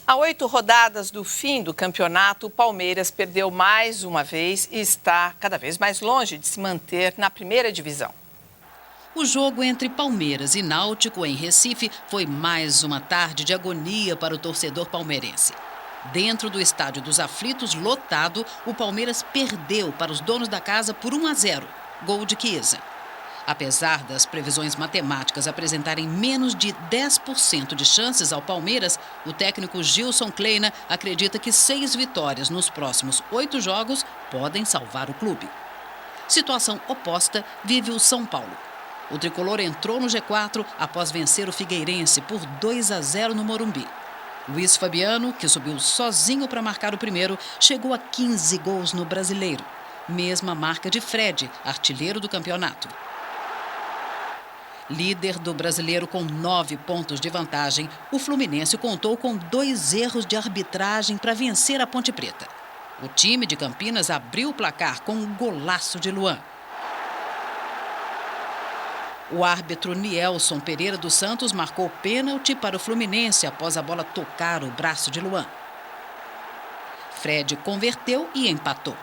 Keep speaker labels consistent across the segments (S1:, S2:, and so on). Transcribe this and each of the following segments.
S1: A 8 rodadas do fim do campeonato, o Palmeiras perdeu mais uma vez e está cada vez mais longe de se manter na primeira divisão.
S2: O jogo entre Palmeiras e Náutico, em Recife, foi mais uma tarde de agonia para o torcedor palmeirense. Dentro do Estádio dos Aflitos, lotado, o Palmeiras perdeu para os donos da casa por 1-0, gol de Chiesa. Apesar das previsões matemáticas apresentarem menos de 10% de chances ao Palmeiras, o técnico Gilson Kleina acredita que 6 vitórias nos próximos 8 jogos podem salvar o clube. Situação oposta vive o São Paulo. O tricolor entrou no G4 após vencer o Figueirense por 2-0 no Morumbi. Luiz Fabiano, que subiu sozinho para marcar o primeiro, chegou a 15 gols no Brasileiro. Mesma marca de Fred, artilheiro do campeonato. Líder do Brasileiro com 9 pontos de vantagem, o Fluminense contou com 2 erros de arbitragem para vencer a Ponte Preta. O time de Campinas abriu o placar com um golaço de Luan. O árbitro Nielson Pereira dos Santos marcou pênalti para o Fluminense após a bola tocar o braço de Luan. Fred converteu e empatou.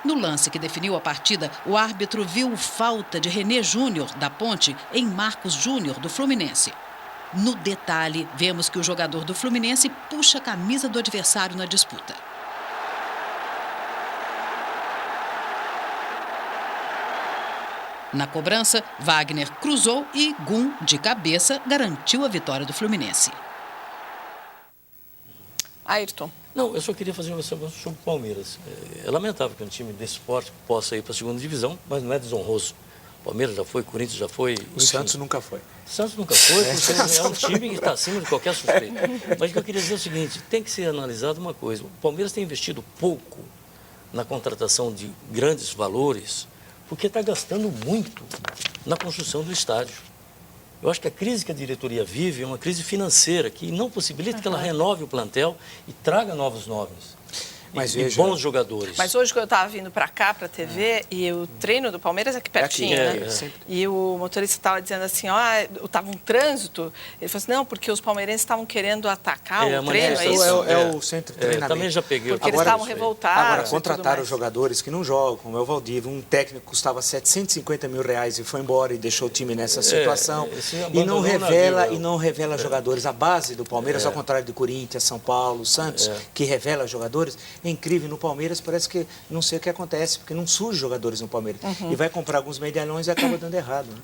S2: No lance que definiu a partida, o árbitro viu falta de René Júnior, da Ponte, em Marcos Júnior, do Fluminense. No detalhe, vemos que o jogador do Fluminense puxa a camisa do adversário na disputa. Na cobrança, Wagner cruzou e Gum, de cabeça, garantiu a vitória do Fluminense.
S1: Ayrton.
S3: Não, eu só queria fazer uma observação sobre o Palmeiras. É lamentável que um time desse porte possa ir para a segunda divisão, mas não é desonroso. O Palmeiras já foi, o Corinthians já foi.
S4: O Santos nunca foi.
S3: O Santos nunca foi, porque é um time que está acima de qualquer suspeita. Mas o que eu queria dizer é o seguinte, tem que ser analisado uma coisa. O Palmeiras tem investido pouco na contratação de grandes valores, porque está gastando muito na construção do estádio. Eu acho que a crise que a diretoria vive é uma crise financeira que não possibilita que ela renove o plantel e traga novos nomes. E bons jogadores.
S1: Mas hoje que eu estava vindo para cá, para a TV, e o treino do Palmeiras é aqui pertinho, né? E o motorista estava dizendo assim, estava um trânsito. Ele falou assim, não, porque os palmeirenses estavam querendo atacar o treino, é isso?
S4: É o centro de treinamento.
S3: Também já peguei.
S1: Porque eles estavam revoltados.
S4: Agora, contrataram jogadores que não jogam, como é o Valdívia. Um técnico que custava R$750 mil e foi embora e deixou o time nessa situação. E não revela jogadores. A base do Palmeiras, ao contrário do Corinthians, São Paulo, Santos, que revela jogadores. É incrível, no Palmeiras parece que não sei o que acontece, porque não surge jogadores no Palmeiras. E vai comprar alguns medalhões e acaba dando errado. Né?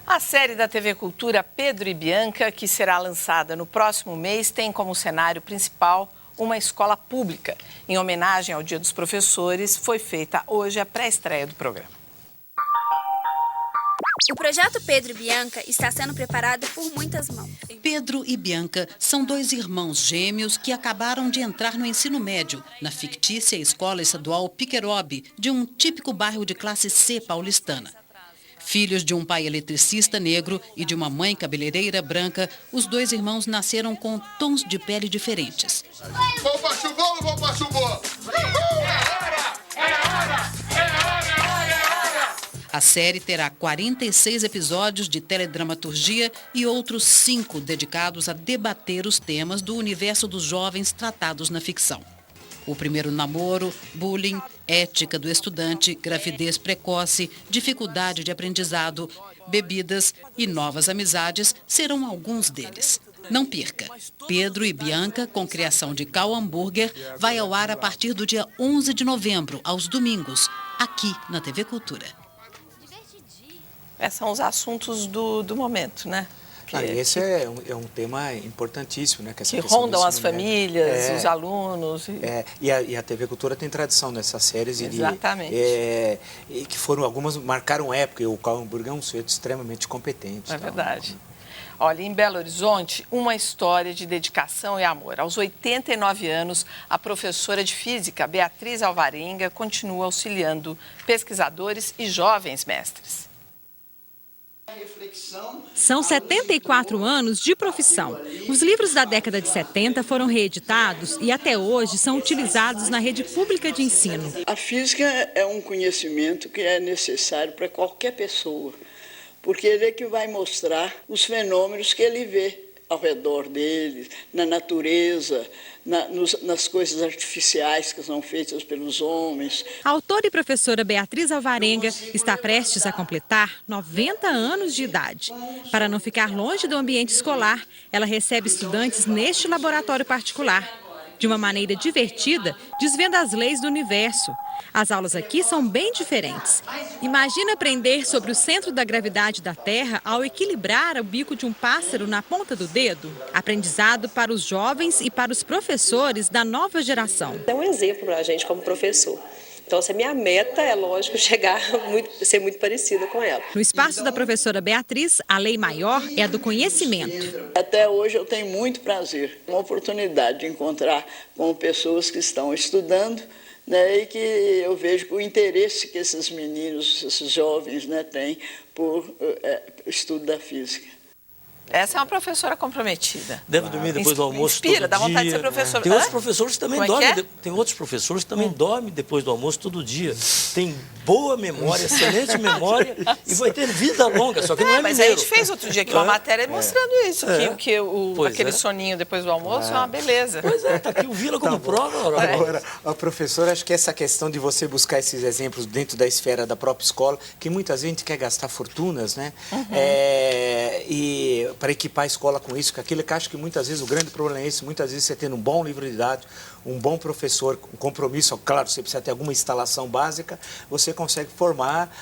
S1: A série da TV Cultura Pedro e Bianca, que será lançada no próximo mês, tem como cenário principal uma escola pública. Em homenagem ao Dia dos Professores, foi feita hoje a pré-estreia do programa.
S5: O projeto Pedro e Bianca está sendo preparado por muitas mãos.
S2: Pedro e Bianca são 2 irmãos gêmeos que acabaram de entrar no ensino médio, na fictícia Escola Estadual Piquerobe, de um típico bairro de classe C paulistana. Filhos de um pai eletricista negro e de uma mãe cabeleireira branca, os 2 irmãos nasceram com tons de pele diferentes.
S6: Vamos para chuva ou vamos para chuva?
S2: A série terá 46 episódios de teledramaturgia e outros 5 dedicados a debater os temas do universo dos jovens tratados na ficção. O primeiro namoro, bullying, ética do estudante, gravidez precoce, dificuldade de aprendizado, bebidas e novas amizades serão alguns deles. Não perca! Pedro e Bianca, com criação de Cal Hamburger, vai ao ar a partir do dia 11 de novembro, aos domingos, aqui na TV Cultura.
S1: Esses são os assuntos do momento, né?
S4: Esse é um tema importantíssimo, né?
S1: Que rondam as famílias, os alunos.
S4: E a TV Cultura tem tradição nessas séries.
S1: Exatamente.
S4: E que foram, algumas marcaram época, e o Cal Hamburger é um sujeito extremamente competente.
S1: É verdade. Olha, em Belo Horizonte, uma história de dedicação e amor. Aos 89 anos, a professora de física, Beatriz Alvarenga, continua auxiliando pesquisadores e jovens mestres.
S7: São 74 anos de profissão. Os livros da década de 70 foram reeditados e até hoje são utilizados na rede pública de ensino.
S8: A física é um conhecimento que é necessário para qualquer pessoa, porque ele é que vai mostrar os fenômenos que ele vê ao redor deles, na natureza, nas coisas artificiais que são feitas pelos homens.
S7: A autora e professora Beatriz Alvarenga está prestes a completar 90 anos de idade. Para não ficar longe do ambiente escolar, ela recebe estudantes neste laboratório particular. De uma maneira divertida, desvenda as leis do universo. As aulas aqui são bem diferentes. Imagina aprender sobre o centro da gravidade da Terra ao equilibrar o bico de um pássaro na ponta do dedo? Aprendizado para os jovens e para os professores da nova geração.
S9: É um exemplo para a gente como professor. Então, a minha meta é, lógico, ser muito parecida com ela.
S7: No espaço da professora Beatriz, a lei maior é a do conhecimento.
S8: Até hoje eu tenho muito prazer, uma oportunidade de encontrar com pessoas que estão estudando, né, e que eu vejo o interesse que esses meninos, esses jovens, né, têm por estudo da física.
S1: Essa é uma professora comprometida.
S3: Deve dormir depois do almoço
S1: Inspira,
S3: todo
S1: dá
S3: dia.
S1: vontade de ser professor.
S3: Tem outros professores que também dormem. Tem outros professores que também
S1: Hum.
S3: dormem depois do almoço todo dia. Tem boa memória, excelente memória e vai ter vida longa, só que não é
S1: mas
S3: mineiro.
S1: a gente fez outro dia aqui uma matéria mostrando isso, que aquele soninho depois do almoço é uma beleza.
S3: Pois é, tá aqui o Vila como prova.
S4: Agora, a professora, acho que essa questão de você buscar esses exemplos dentro da esfera da própria escola, que muita gente quer gastar fortunas, né? E para equipar a escola com isso, com aquilo, que acho que muitas vezes o grande problema é esse, muitas vezes você tendo um bom livro didático, um bom professor, um compromisso, claro, você precisa ter alguma instalação básica, você consegue formar,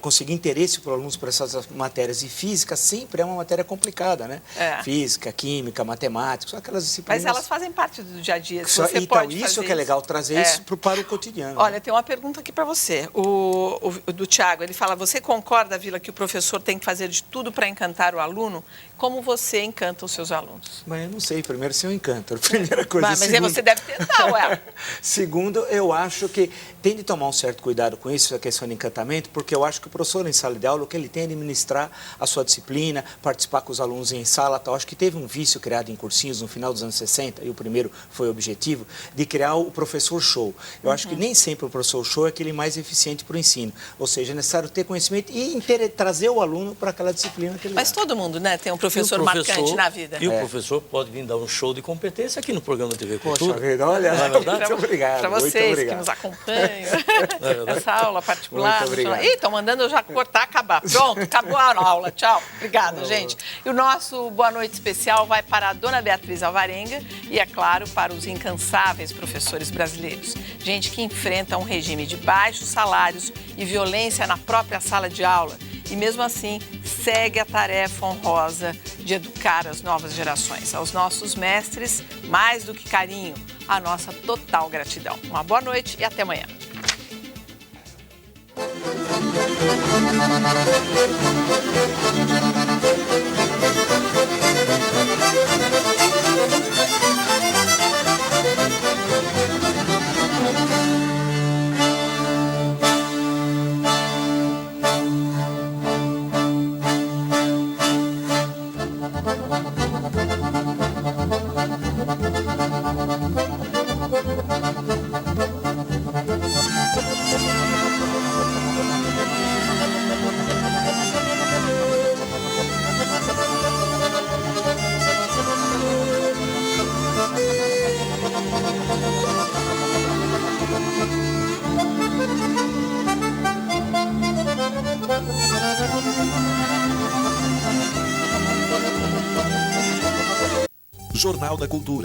S4: conseguir interesse para os alunos por essas matérias. E física sempre é uma matéria complicada, né? Física, química, matemática, são aquelas disciplinas...
S1: Mas elas fazem parte do dia a dia.
S4: Então, isso que é legal, trazer isso para o cotidiano.
S1: Olha, tem uma pergunta aqui para você, do Tiago. Ele fala, você concorda, Vila, que o professor tem que fazer de tudo para encantar o aluno? Como você encanta os seus alunos?
S4: Mas eu não sei, primeiro se eu encanto, a primeira coisa.
S1: Mas você deve tentar, ué.
S4: Segundo, eu acho que tem de tomar um certo cuidado com isso, a questão de encantamento, porque eu acho que o professor em sala de aula, o que ele tem é administrar a sua disciplina, participar com os alunos em sala, tal. Acho que teve um vício criado em cursinhos no final dos anos 60, e o primeiro foi o objetivo, de criar o professor show. Eu acho que nem sempre o professor show é aquele mais eficiente para o ensino. Ou seja, é necessário ter conhecimento e trazer o aluno para aquela disciplina que ele
S1: Mas todo mundo, né, tem um professor marcante na vida.
S3: E o professor pode vir dar um show de competência aqui no programa TV Cultura.
S4: Poxa vida, olha, muito obrigado.
S1: Para vocês que nos acompanham, essa aula particular.
S4: Muito obrigado.
S1: Ih, estão mandando eu já cortar, acabar. Pronto, acabou a aula. Tchau. Obrigada, gente. E o nosso boa noite especial vai para a dona Beatriz Alvarenga e, é claro, para os incansáveis professores brasileiros. Gente que enfrenta um regime de baixos salários e violência na própria sala de aula. E mesmo assim, segue a tarefa honrosa de educar as novas gerações. Aos nossos mestres, mais do que carinho, a nossa total gratidão. Uma boa noite e até amanhã.
S10: Jornal da Cultura.